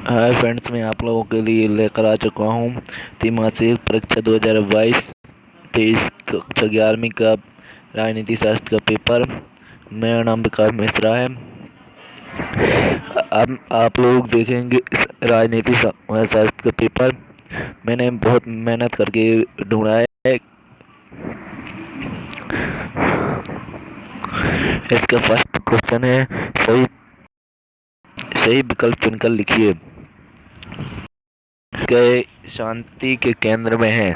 Hi friends, मैं आप लोगों के लिए लेकर आ चुका हूँ त्रैमासिक परीक्षा 2022-23 कक्षा 11वीं का राजनीति शास्त्र का पेपर। मेरा नाम विकास मिश्रा है। अब आप लोग देखेंगे इस राजनीति शास्त्र का पेपर। मैंने बहुत मेहनत करके ढूंढा है। इसका फर्स्ट क्वेश्चन है, सही सही विकल्प चुनकर लिखिए। के शांति के केंद्र में है।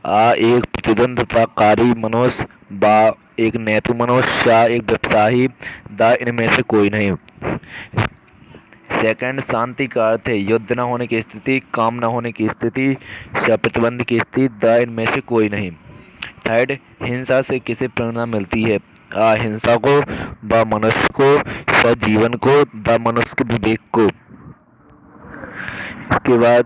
आ एक प्रतिद्वंदताकारी मनुष्य, बा एक नेतु मनुष्य, सा एक व्यवसायी, दा इनमें से कोई नहीं। सेकंड, शांति का अर्थ है युद्ध न होने की स्थिति, काम न होने की स्थिति, सा प्रतिबंध की स्थिति, दा इनमें से कोई नहीं। थर्ड, हिंसा से किसे प्रेरणा मिलती है? आ हिंसा को, बा मनुष्य को, सा जीवन को, दा मनुष्य के विवेक को। इसके बाद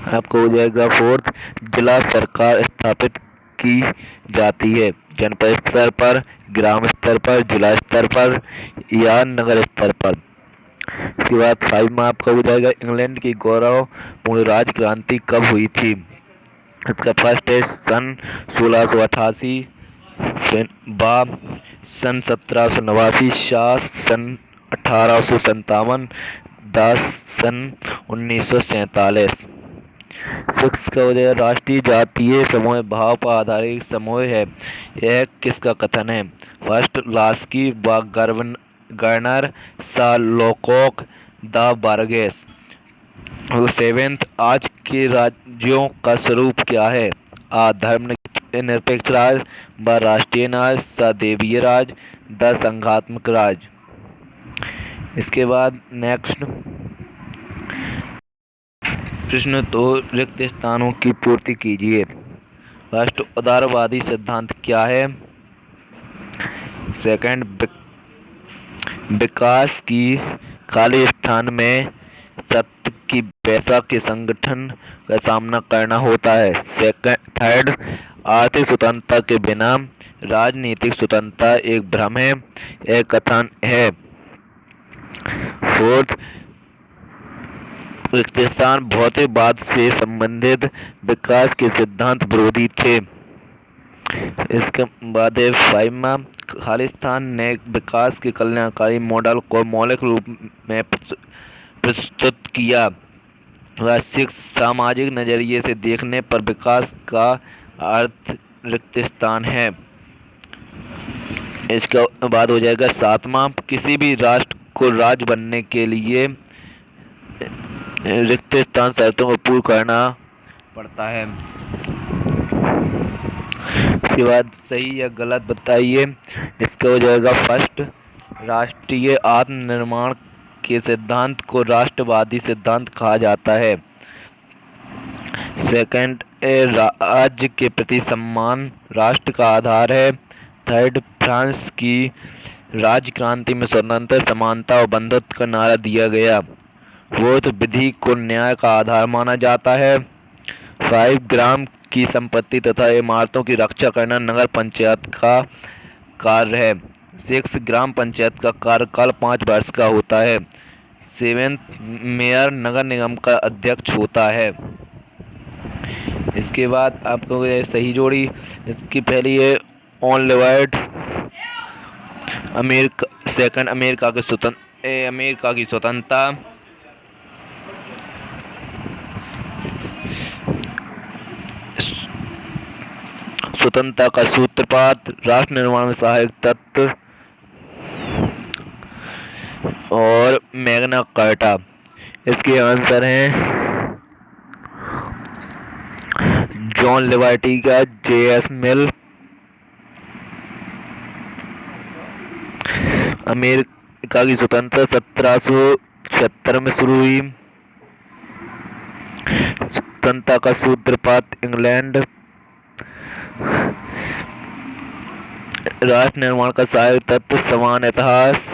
आपको हो जाएगा फोर्थ, जिला सरकार स्थापित की जाती है जनपद स्तर पर, ग्राम स्तर पर, जिला स्तर पर या नगर स्तर पर। इसके बाद 5 में आपका हो जाएगा, इंग्लैंड की गौरवपूर्ण राज क्रांति कब हुई थी? इसका फर्स्ट है सन 1688, बा सन 1789, सन 1857, 10 सन 1947। 6 का हो जाएगा, राष्ट्रीय जातीय समूह भाव पर आधारित समूह है, यह किसका कथन है? फर्स्ट लास्की, व गर्नर, सा लोकोक, द बार्गेस। 7th, आज के राज्यों का स्वरूप क्या है? आ धर्मनिरपेक्ष राज, ब राष्ट्रीय राज, स देवीय राज, द संघात्मक राज। इसके बाद नेक्स्ट प्रश्न, तो रिक्त स्थानों की पूर्ति कीजिए। फर्स्ट, उदारवादी सिद्धांत क्या है? सेकंड, विकास की खाली स्थान में सत्य की पैसा के संगठन का सामना करना होता है। थर्ड, आर्थिक स्वतंत्रता के बिना राजनीतिक स्वतंत्रता एक भ्रम है, यह कथन है। फोर्थ, रिक्तस्थान भौतिकवाद से संबंधित विकास के सिद्धांत विरोधी थे। इसके बाद 5 में, खालिस्तान ने विकास के कल्याणकारी मॉडल को मौलिक रूप में प्रस्तुत किया। वह 6, सामाजिक नजरिए से देखने पर विकास का अर्थ रिक्तस्थान है। इसका बाद हो जाएगा 7वां, किसी भी राष्ट्र को राज्य बनने के लिए रिक्त स्थान शर्तों को पूर्ण करना पड़ता है। इसके बाद सही या गलत बताइए। इसका हो जाएगा फर्स्ट, राष्ट्रीय आत्मनिर्माण के सिद्धांत को राष्ट्रवादी सिद्धांत कहा जाता है। सेकंड, राज्य के प्रति सम्मान राष्ट्र का आधार है। थर्ड, फ्रांस की राज्य क्रांति में स्वतंत्रता, समानता और बंधुत्व का नारा दिया गया। वो तो विधि को न्याय का आधार माना जाता है। 5, ग्राम की संपत्ति तथा इमारतों की रक्षा करना नगर पंचायत का कार्य है। 6, ग्राम पंचायत का कार्यकाल 5 वर्ष का होता है। 7, मेयर नगर निगम का अध्यक्ष होता है। इसके बाद आपको सही जोड़ी, इसकी पहली है ऑन लिवर्ड अमेरिका। सेकंड, अमेरिका की स्वतंत्रता। स्वतंत्रता का सूत्रपात, राष्ट्र निर्माण में सहायक तत्व और मैग्ना कार्टा। इसके आंसर हैं जॉन लिबर्टी का, J.S. मिल। अमेरिका की स्वतंत्रता 1776 में शुरू हुई। स्वतंत्रता का सूत्रपात इंग्लैंड। राष्ट्र निर्माण का सहायक तत्व समान इतिहास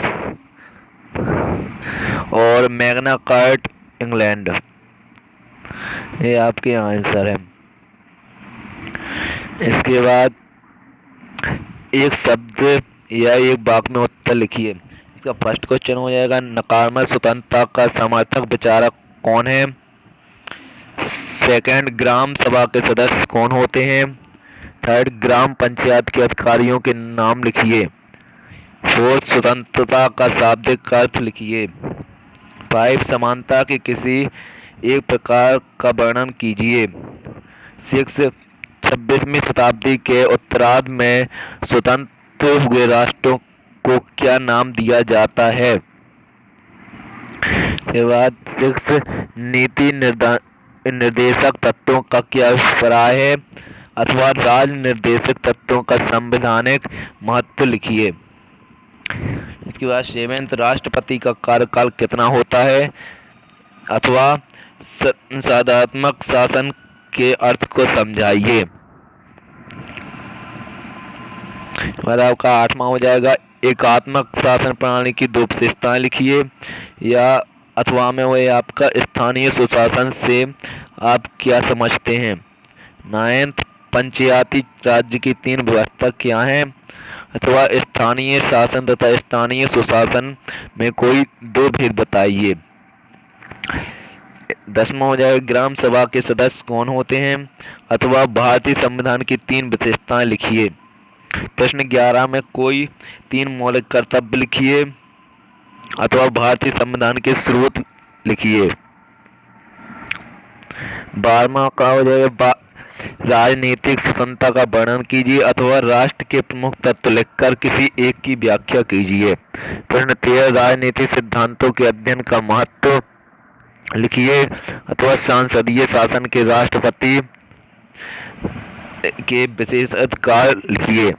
और मैग्ना कार्ट इंग्लैंड। ये आपके आंसर है। इसके बाद एक शब्द या एक वाक्य में उत्तर लिखिए। इसका फर्स्ट क्वेश्चन हो जाएगा, नकारात्मक स्वतंत्रता का समर्थक विचारक कौन है। सेकंड, ग्राम सभा के सदस्य कौन होते हैं। थर्ड, ग्राम पंचायत के अधिकारियों के नाम लिखिए। फोर्थ, स्वतंत्रता का शाब्दिक अर्थ लिखिए। 5, समानता के किसी एक प्रकार का वर्णन कीजिए। 6, 26वीं शताब्दी के उत्तरार्ध में स्वतंत्र हुए राष्ट्रों को क्या नाम दिया जाता है। के बाद 6, नीति निर्देशक तत्वों का क्या अभिप्राय है अथवा राज निर्देशक तत्वों का संवैधानिक महत्व लिखिए। इसके बाद 7, राष्ट्रपति का कार्यकाल कितना होता है अथवा संसदात्मक शासन के अर्थ को समझाइए। आपका 8वां हो जाएगा, एकात्मक शासन प्रणाली की 2 विशेषताएं लिखिए। या अथवा में वो आपका स्थानीय सुशासन से आप क्या समझते हैं। 9th, पंचायती राज्य की 3 व्यवस्था क्या हैं अथवा स्थानीय शासन तथा स्थानीय सुशासन में कोई 2 भेद बताइए। 10वां हो जाएगा, ग्राम सभा के सदस्य कौन होते हैं अथवा भारतीय संविधान की 3 विशेषताएं लिखिए। प्रश्न 11 में कोई 3 मौलिक कर्तव्य लिखिए अथवा भारतीय संविधान के स्रोत लिखिए। 12वां का हो जाएगा, राजनीतिक स्वतंत्रता का वर्णन कीजिए अथवा राष्ट्र के प्रमुख तत्व लिखकर किसी एक की व्याख्या कीजिए। प्रश्न 13, राजनीतिक सिद्धांतों के अध्ययन का महत्व लिखिए अथवा संसदीय शासन के राष्ट्रपति के विशेष अधिकार लिखिए।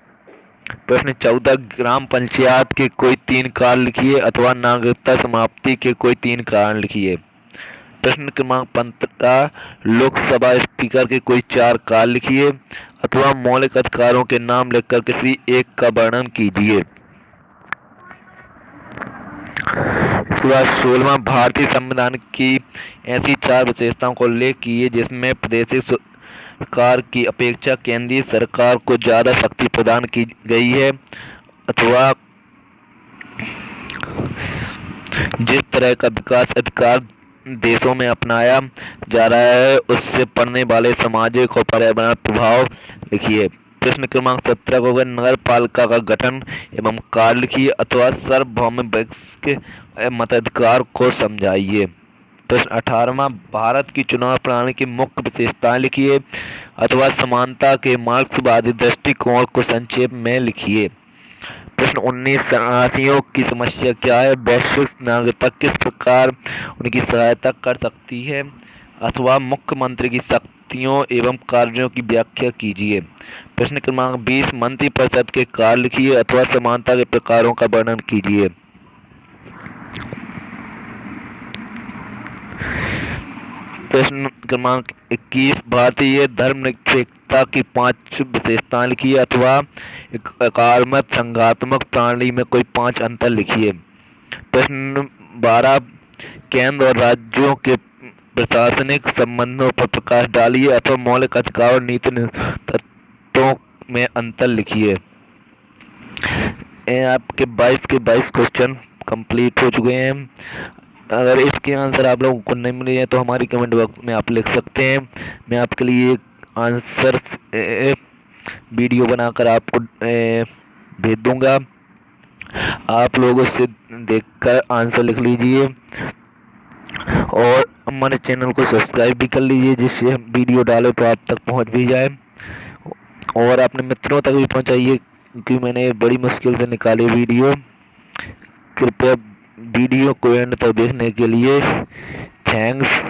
प्रश्न 14, ग्राम पंचायत के कोई 3 कारण लिखिए अथवा नागरिकता समाप्ति के कोई 3 कारण लिखिए। प्रश्न क्रमांक 15, लोकसभा स्पीकर के कोई 4 कारण लिखिए अथवा मौलिक अधिकारों के नाम लिखकर किसी एक का वर्णन कीजिए। इसके बाद 16वां, भारतीय संविधान की ऐसी 4 विशेषताओं को उल्लेख कीजिए जिसमें प्रादेशिक सरकार की अपेक्षा केंद्रीय सरकार को ज्यादा शक्ति प्रदान की गई है अथवा जिस तरह का विकास अधिकार देशों में अपनाया जा रहा है उससे पड़ने वाले सामाजिक और पर्यावरण प्रभाव लिखिए। प्रश्न क्रमांक 17 को नगर पालिका का गठन एवं कार्य लिखिए अथवा सार्वभौमिक मताधिकार को समझाइए। प्रश्न 18वां, भारत की चुनाव प्रणाली की मुख्य विशेषताएं लिखिए अथवा समानता के मार्क्सवादी दृष्टिकोण को संक्षेप में लिखिए। प्रश्न 19, शरणार्थियों की समस्या क्या है, वैश्विक नागरिकता किस प्रकार उनकी सहायता कर सकती है अथवा मुख्यमंत्री की शक्तियों एवं कार्यों की व्याख्या कीजिए। प्रश्न क्रमांक 20, मंत्रिपरिषद के कार्य लिखिए अथवा समानता के प्रकारों का वर्णन कीजिए। प्रश्न क्रमांक 21, भारतीय धर्मनिरपेक्षता की 5 विशेषताएं लिखिए अथवा एकात्मक संघात्मक प्रणाली में कोई 5 अंतर लिखिए। प्रश्न 12, केंद्र और राज्यों के प्रशासनिक संबंधों पर प्रकाश डालिए अथवा मौलिक अधिकार और नीति तत्वों में अंतर लिखिए। आपके 22 के 22 क्वेश्चन कंप्लीट हो चुके हैं। अगर इसके आंसर आप लोगों को नहीं मिले हैं तो हमारी कमेंट बॉक्स में आप लिख सकते हैं। मैं आपके लिए एक आंसर वीडियो बनाकर आपको भेज दूंगा। आप लोग उससे देखकर आंसर लिख लीजिए और हमारे चैनल को सब्सक्राइब भी कर लीजिए जिससे हम वीडियो डालें तो आप तक पहुंच भी जाए और अपने मित्रों तक भी पहुंचाइए क्योंकि मैंने बड़ी मुश्किल से निकाली वीडियो। कृपया वीडियो को एंड तक देखने के लिए थैंक्स।